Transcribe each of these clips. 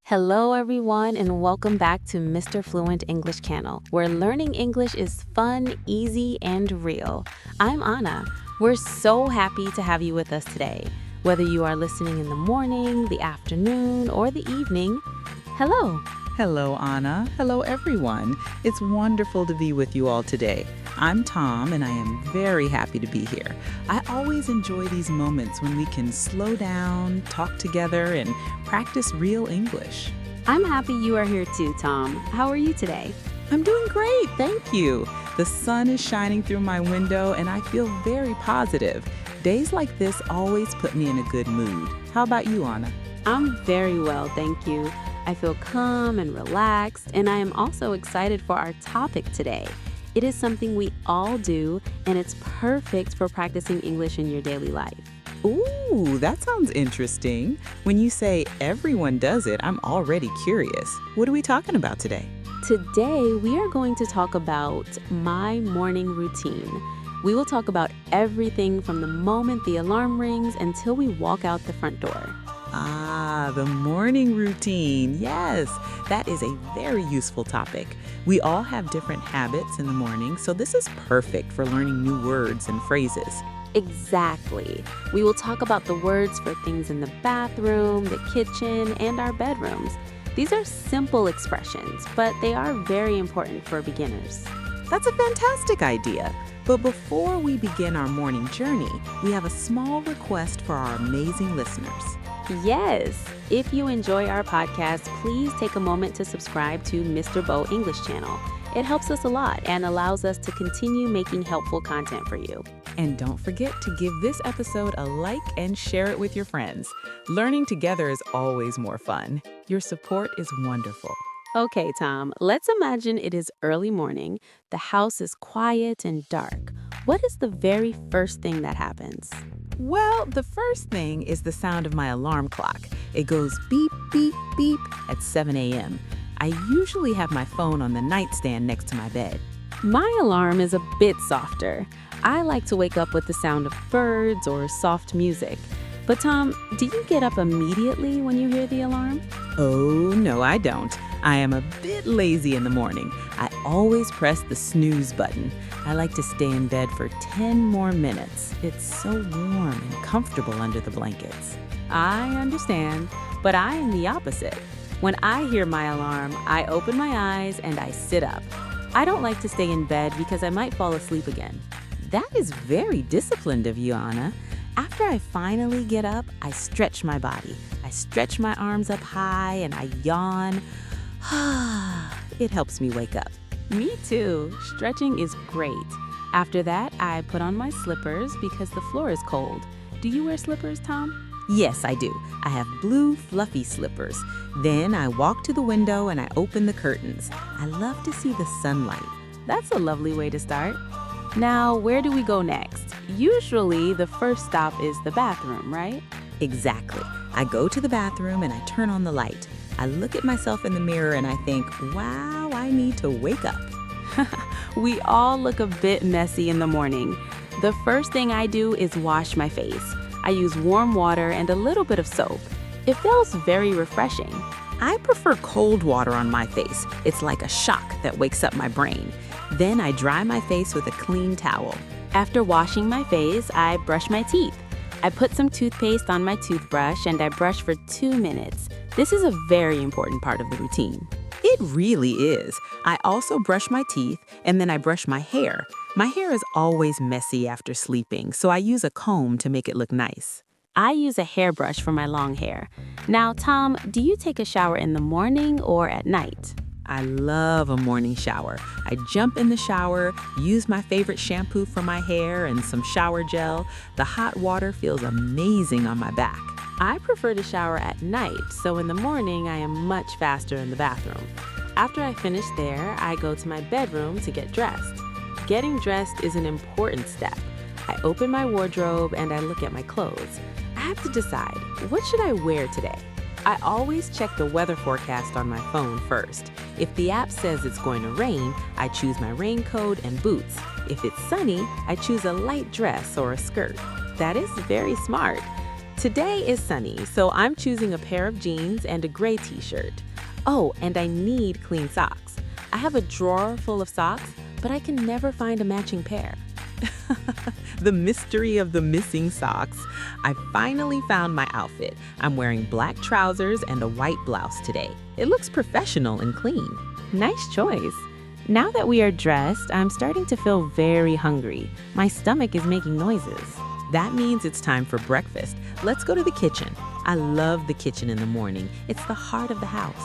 Hello, everyone, and welcome back to Mr. Fluent English Channel, where learning English is fun, easy, and real. I'm Anna. We're so happy to have you with us today. Whether you are listening in the morning, the afternoon, or the evening, hello. Hello, Anna. Hello, everyone. It's wonderful to be with you all today. I'm Tom, and I am very happy to be here. I always enjoy these moments when we can slow down, talk together, and practice real English. I'm happy you are here too, Tom. How are you today? I'm doing great, thank you. The sun is shining through my window, and I feel very positive. Days like this always put me in a good mood. How about you, Anna? I'm very well, thank you. I feel calm and relaxed, and I am also excited for our topic today. It is something we all do, and it's perfect for practicing English in your daily life. Ooh, that sounds interesting. When you say everyone does it, I'm already curious. What are we talking about today? Today, we are going to talk about my morning routine. We will talk about everything from the moment the alarm rings until we walk out the front door. Ah, the morning routine. Yes, that is a very useful topic. We all have different habits in the morning, so this is perfect for learning new words and phrases. Exactly. We will talk about the words for things in the bathroom, the kitchen, and our bedrooms. These are simple expressions, but they are very important for beginners. That's a fantastic idea. But before we begin our morning journey, we have a small request for our amazing listeners. Yes, if you enjoy our podcast, please take a moment to subscribe to Mr. Bo English Channel. It helps us a lot and allows us to continue making helpful content for you. And don't forget to give this episode a like and share it with your friends. Learning together is always more fun. Your support is wonderful. Okay, Tom, let's imagine it is early morning. The house is quiet and dark. What is the very first thing that happens? Well, the first thing is the sound of my alarm clock. It goes beep, beep, beep at 7 a.m. I usually have my phone on the nightstand next to my bed. My alarm is a bit softer. I like to wake up with the sound of birds or soft music. But Tom, do you get up immediately when you hear the alarm? Oh, no, I don't. I am a bit lazy in the morning. I always press the snooze button. I like to stay in bed for 10 more minutes. It's so warm and comfortable under the blankets. I understand, but I am the opposite. When I hear my alarm, I open my eyes and I sit up. I don't like to stay in bed because I might fall asleep again. That is very disciplined of you, Anna. After I finally get up, I stretch my body. I stretch my arms up high and I yawn. It helps me wake up. Me too. Stretching is great. After that, I put on my slippers because the floor is cold. Do you wear slippers, Tom? Yes, I do. I have blue, fluffy slippers. Then I walk to the window and I open the curtains. I love to see the sunlight. That's a lovely way to start. Now, where do we go next? Usually, the first stop is the bathroom, right? Exactly. I go to the bathroom and I turn on the light. I look at myself in the mirror and I think, wow, I need to wake up. We all look a bit messy in the morning. The first thing I do is wash my face. I use warm water and a little bit of soap. It feels very refreshing. I prefer cold water on my face. It's like a shock that wakes up my brain. Then I dry my face with a clean towel. After washing my face, I brush my teeth. I put some toothpaste on my toothbrush and I brush for 2 minutes. This is a very important part of the routine. It really is. I also brush my teeth and then I brush my hair. My hair is always messy after sleeping, so I use a comb to make it look nice. I use a hairbrush for my long hair. Now, Tom, do you take a shower in the morning or at night? I love a morning shower. I jump in the shower, use my favorite shampoo for my hair and some shower gel. The hot water feels amazing on my back. I prefer to shower at night, so in the morning I am much faster in the bathroom. After I finish there, I go to my bedroom to get dressed. Getting dressed is an important step. I open my wardrobe and I look at my clothes. I have to decide, what should I wear today? I always check the weather forecast on my phone first. If the app says it's going to rain, I choose my raincoat and boots. If it's sunny, I choose a light dress or a skirt. That is very smart. Today is sunny, so I'm choosing a pair of jeans and a gray t-shirt. Oh, and I need clean socks. I have a drawer full of socks, but I can never find a matching pair. The mystery of the missing socks. I finally found my outfit. I'm wearing black trousers and a white blouse today. It looks professional and clean. Nice choice. Now that we are dressed, I'm starting to feel very hungry. My stomach is making noises. That means it's time for breakfast. Let's go to the kitchen. I love the kitchen in the morning. It's the heart of the house.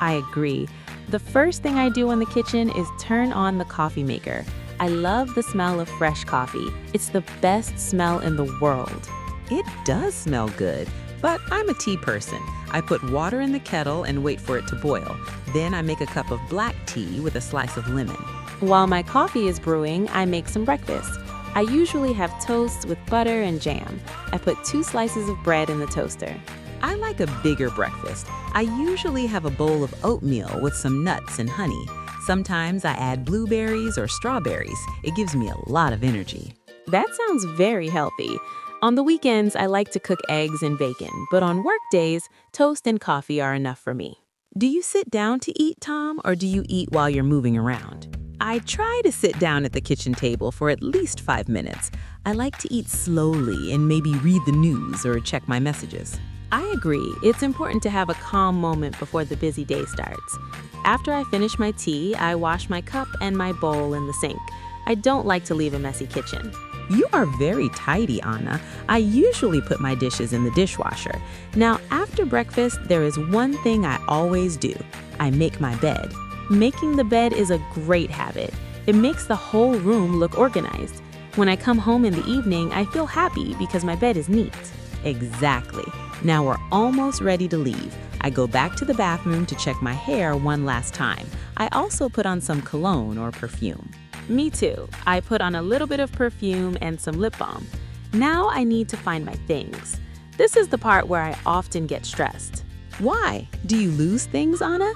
I agree. The first thing I do in the kitchen is turn on the coffee maker. I love the smell of fresh coffee. It's the best smell in the world. It does smell good, but I'm a tea person. I put water in the kettle and wait for it to boil. Then I make a cup of black tea with a slice of lemon. While my coffee is brewing, I make some breakfast. I usually have toast with butter and jam. I put 2 slices of bread in the toaster. I like a bigger breakfast. I usually have a bowl of oatmeal with some nuts and honey. Sometimes I add blueberries or strawberries. It gives me a lot of energy. That sounds very healthy. On the weekends, I like to cook eggs and bacon, but on work days, toast and coffee are enough for me. Do you sit down to eat, Tom, or do you eat while you're moving around? I try to sit down at the kitchen table for at least 5 minutes. I like to eat slowly and maybe read the news or check my messages. I agree. It's important to have a calm moment before the busy day starts. After I finish my tea, I wash my cup and my bowl in the sink. I don't like to leave a messy kitchen. You are very tidy, Anna. I usually put my dishes in the dishwasher. Now, after breakfast, there is one thing I always do. I make my bed. Making the bed is a great habit. It makes the whole room look organized. When I come home in the evening, I feel happy because my bed is neat. Exactly. Now we're almost ready to leave. I go back to the bathroom to check my hair one last time. I also put on some cologne or perfume. Me too. I put on a little bit of perfume and some lip balm. Now I need to find my things. This is the part where I often get stressed. Why? Do you lose things, Anna?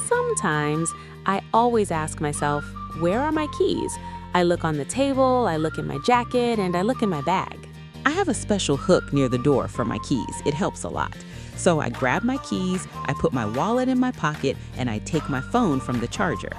Sometimes. I always ask myself, where are my keys? I look on the table, I look in my jacket, and I look in my bag. I have a special hook near the door for my keys. It helps a lot. So I grab my keys, I put my wallet in my pocket, and I take my phone from the charger.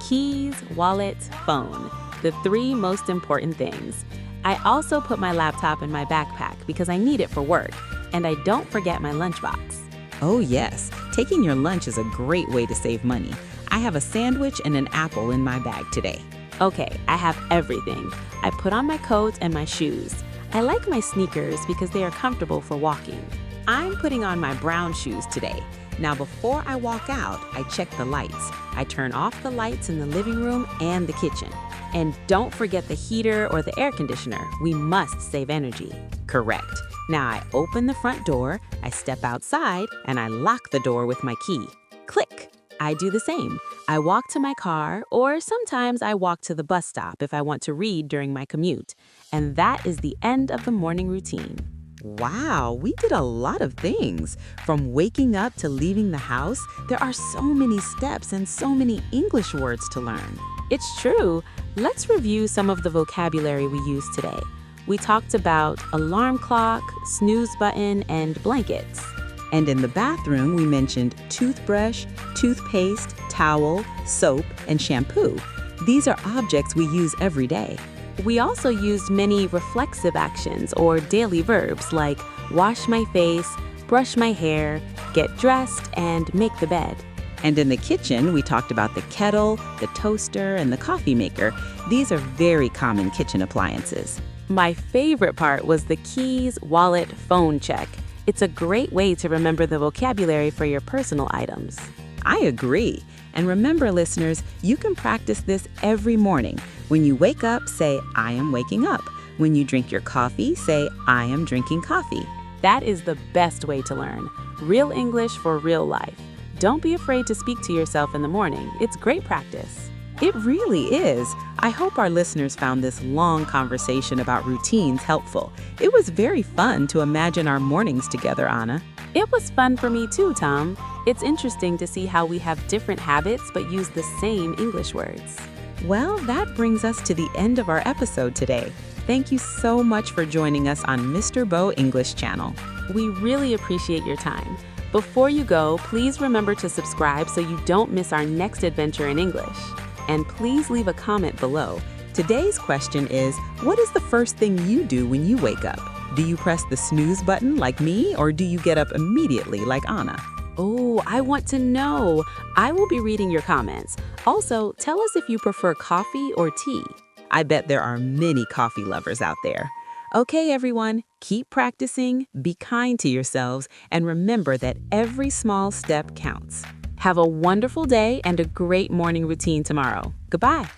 Keys, wallet, phone. The 3 most important things. I also put my laptop in my backpack because I need it for work. And I don't forget my lunchbox. Oh yes, taking your lunch is a great way to save money. I have a sandwich and an apple in my bag today. Okay, I have everything. I put on my coat and my shoes. I like my sneakers because they are comfortable for walking. I'm putting on my brown shoes today. Now before I walk out, I check the lights. I turn off the lights in the living room and the kitchen. And don't forget the heater or the air conditioner. We must save energy. Correct. Now I open the front door, I step outside, and I lock the door with my key. Click. I do the same. I walk to my car, or sometimes I walk to the bus stop if I want to read during my commute. And that is the end of the morning routine. Wow, we did a lot of things. From waking up to leaving the house, there are so many steps and so many English words to learn. It's true. Let's review some of the vocabulary we used today. We talked about alarm clock, snooze button, and blankets. And in the bathroom, we mentioned toothbrush, toothpaste, towel, soap, and shampoo. These are objects we use every day. We also used many reflexive actions or daily verbs like wash my face, brush my hair, get dressed, and make the bed. And in the kitchen, we talked about the kettle, the toaster, and the coffee maker. These are very common kitchen appliances. My favorite part was the keys, wallet, phone check. It's a great way to remember the vocabulary for your personal items. I agree. And remember, listeners, you can practice this every morning. When you wake up, say, I am waking up. When you drink your coffee, say, I am drinking coffee. That is the best way to learn. Real English for real life. Don't be afraid to speak to yourself in the morning. It's great practice. It really is. I hope our listeners found this long conversation about routines helpful. It was very fun to imagine our mornings together, Anna. It was fun for me too, Tom. It's interesting to see how we have different habits but use the same English words. Well, that brings us to the end of our episode today. Thank you so much for joining us on Mr. Bo English Channel. We really appreciate your time. Before you go, please remember to subscribe so you don't miss our next adventure in English. And please leave a comment below. Today's question is, what is the first thing you do when you wake up? Do you press the snooze button like me, or do you get up immediately like Anna? Oh, I want to know. I will be reading your comments. Also, tell us if you prefer coffee or tea. I bet there are many coffee lovers out there. Okay, everyone, keep practicing, be kind to yourselves, and remember that every small step counts. Have a wonderful day and a great morning routine tomorrow. Goodbye.